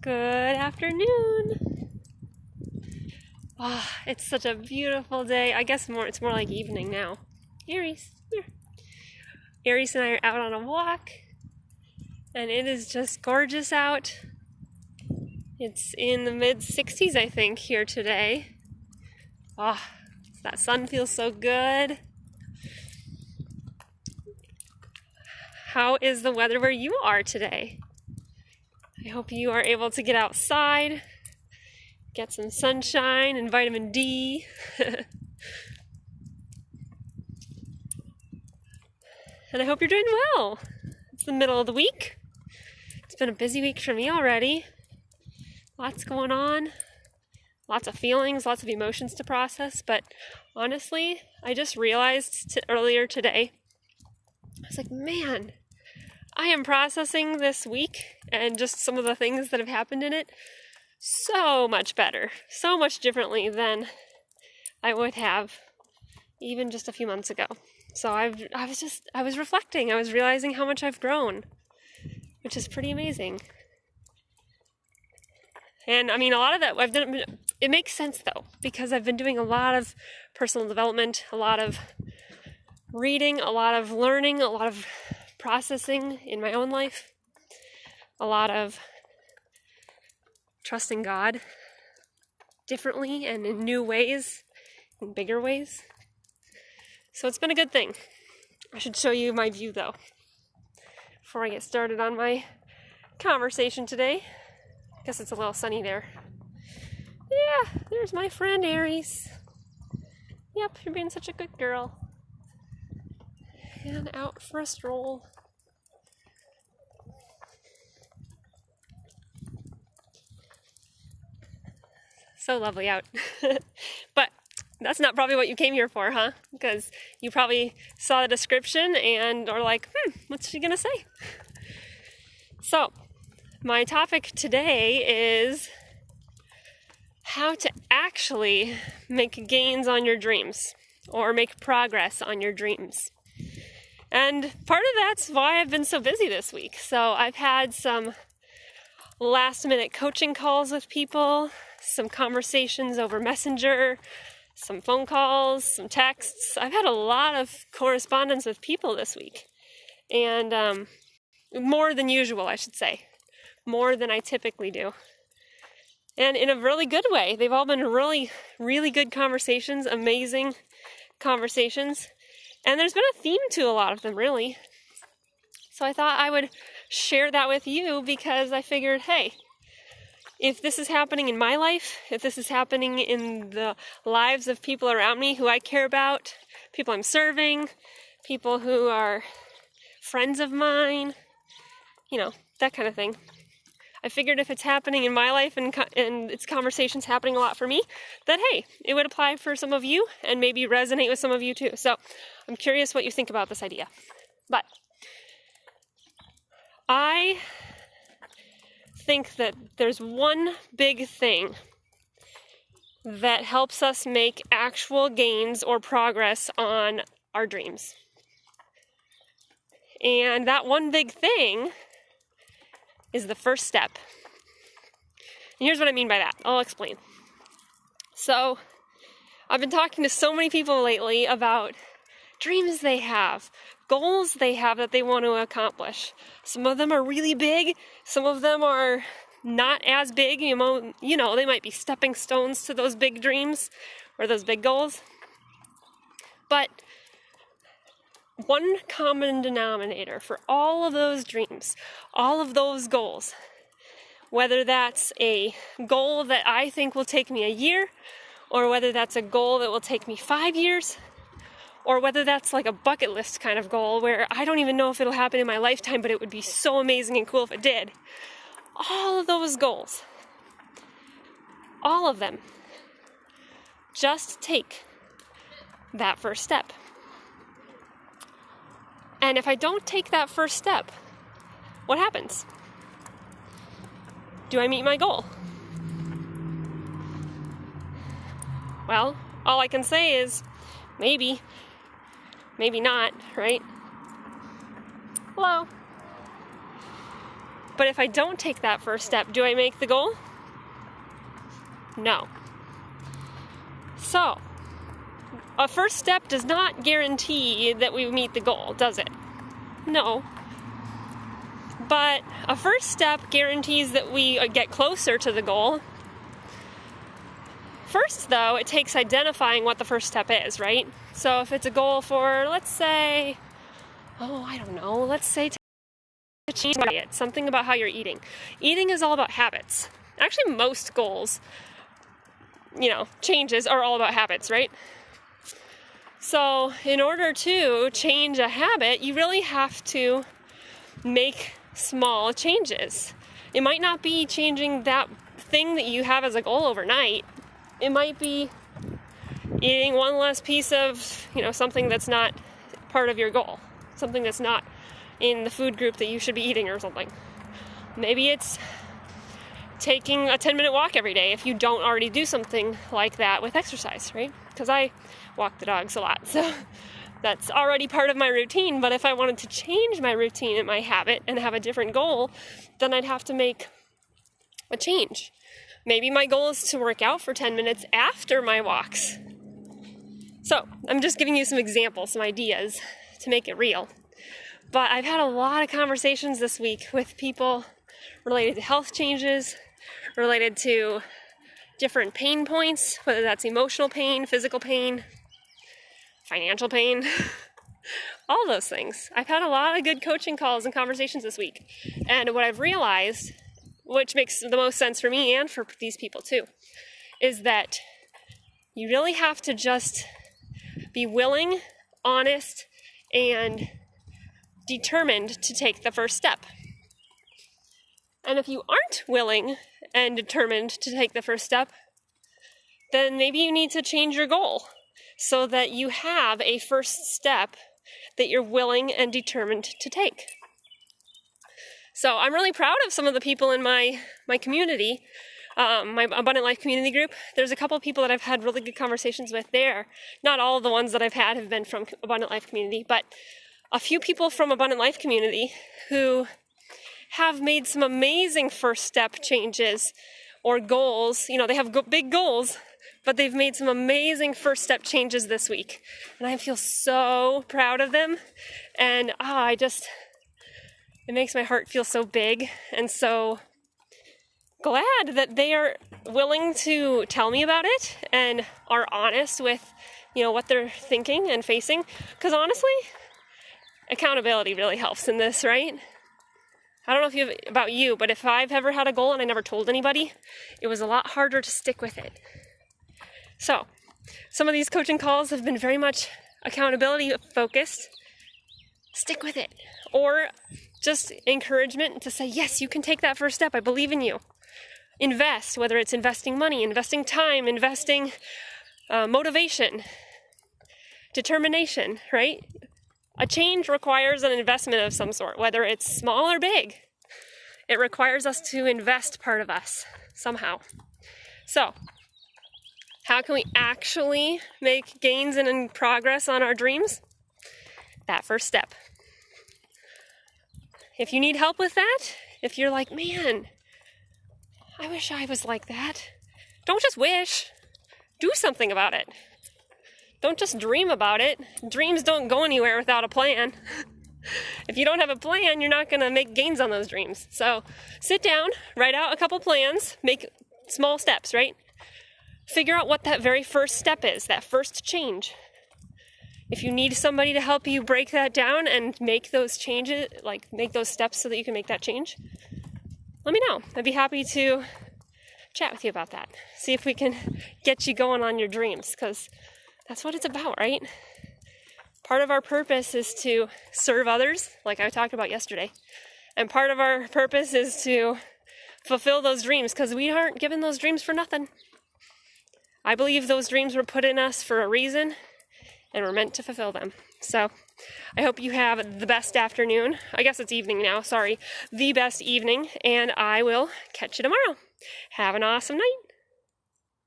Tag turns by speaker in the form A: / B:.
A: Good afternoon. It's such a beautiful day. I guess it's more like evening now. Aries, here. Aries and I are out on a walk, and it is just gorgeous out. It's in the mid-60s, I think, here today. That sun feels so good. How is the weather where you are today? I hope you are able to get outside, get some sunshine and vitamin D. And I hope you're doing well. It's the middle of the week. It's been a busy week for me already. Lots going on. Lots of feelings, lots of emotions to process. But honestly, I just realized earlier today, I was like, man, I am processing this week and just some of the things that have happened in it so much better, so much differently than I would have even just a few months ago. So I was reflecting, I was realizing how much I've grown, which is pretty amazing. And I mean, a lot of that I've done, it makes sense though, because I've been doing a lot of personal development, a lot of reading, a lot of learning, a lot of processing in my own life, a lot of trusting God differently and in new ways, in bigger ways. So it's been a good thing. I should show you my view though, before I get started on my conversation today. I guess it's a little sunny there. Yeah, there's my friend Aries. Yep, you're being such a good girl. And out for a stroll. So lovely out. But that's not probably what you came here for, huh? Because you probably saw the description and are like, what's she gonna say? So, my topic today is how to actually make gains on your dreams or make progress on your dreams. And part of that's why I've been so busy this week. So I've had some last-minute coaching calls with people, some conversations over Messenger, some phone calls, some texts. I've had a lot of correspondence with people this week. And more than usual, I should say. More than I typically do. And in a really good way. They've all been really, really good conversations, amazing conversations. And there's been a theme to a lot of them, really. So I thought I would share that with you because I figured, hey, if this is happening in my life, if this is happening in the lives of people around me who I care about, people I'm serving, people who are friends of mine, that kind of thing. I figured if it's happening in my life and it's conversations happening a lot for me, that hey, it would apply for some of you and maybe resonate with some of you too. So I'm curious what you think about this idea. But I think that there's one big thing that helps us make actual gains or progress on our dreams. And that one big thing is the first step. And here's what I mean by that. I'll explain. So, I've been talking to so many people lately about dreams they have, goals they have that they want to accomplish. Some of them are really big, some of them are not as big, they might be stepping stones to those big dreams or those big goals. But one common denominator for all of those dreams, all of those goals, whether that's a goal that I think will take me a year, or whether that's a goal that will take me 5 years, or whether that's like a bucket list kind of goal where I don't even know if it'll happen in my lifetime, but it would be so amazing and cool if it did. All of those goals, all of them, just take that first step. And if I don't take that first step, what happens? Do I meet my goal? Well, all I can say is maybe not, right? Hello. But if I don't take that first step, do I make the goal? No. So, a first step does not guarantee that we meet the goal, does it? No. But a first step guarantees that we get closer to the goal. First, though, it takes identifying what the first step is, right? So if it's a goal for, let's say, to change your diet, something about how you're eating. Eating is all about habits. Actually, most goals, changes are all about habits, right? So in order to change a habit, you really have to make small changes. It might not be changing that thing that you have as a goal overnight. It might be eating one less piece of, something that's not part of your goal. Something that's not in the food group that you should be eating or something. Maybe it's taking a 10-minute walk every day if you don't already do something like that with exercise, right? Because I walk the dogs a lot, so that's already part of my routine. But if I wanted to change my routine and my habit and have a different goal, then I'd have to make a change. Maybe my goal is to work out for 10 minutes after my walks. So I'm just giving you some examples, some ideas to make it real. But I've had a lot of conversations this week with people related to health changes, related to different pain points, whether that's emotional pain, physical pain, financial pain, all those things. I've had a lot of good coaching calls and conversations this week. And what I've realized, which makes the most sense for me and for these people too, is that you really have to just be willing, honest, and determined to take the first step. And if you aren't willing and determined to take the first step, then maybe you need to change your goal so that you have a first step that you're willing and determined to take. So I'm really proud of some of the people in my community, my Abundant Life community group. There's a couple of people that I've had really good conversations with there. Not all of the ones that I've had have been from Abundant Life community, but a few people from Abundant Life community who have made some amazing first step changes or goals. They have big goals, but they've made some amazing first step changes this week. And I feel so proud of them. And it makes my heart feel so big and so glad that they are willing to tell me about it and are honest with, what they're thinking and facing. Because honestly, accountability really helps in this, right? I don't know about you, but if I've ever had a goal and I never told anybody, it was a lot harder to stick with it. So, some of these coaching calls have been very much accountability focused. Stick with it. Or just encouragement to say, yes, you can take that first step. I believe in you. Invest, whether it's investing money, investing time, investing motivation, determination, right? A change requires an investment of some sort, whether it's small or big. It requires us to invest part of us somehow. So, how can we actually make gains and progress on our dreams? That first step. If you need help with that, if you're like, man, I wish I was like that, don't just wish, do something about it. Don't just dream about it. Dreams don't go anywhere without a plan. If you don't have a plan, you're not going to make gains on those dreams. So sit down, write out a couple plans, make small steps, right? Figure out what that very first step is, that first change. If you need somebody to help you break that down and make those changes, make those steps so that you can make that change, let me know. I'd be happy to chat with you about that. See if we can get you going on your dreams, because that's what it's about, right? Part of our purpose is to serve others, like I talked about yesterday. And part of our purpose is to fulfill those dreams, because we aren't given those dreams for nothing. I believe those dreams were put in us for a reason, and we're meant to fulfill them. So I hope you have the best afternoon. I guess it's evening now, sorry. The best evening, and I will catch you tomorrow. Have an awesome night.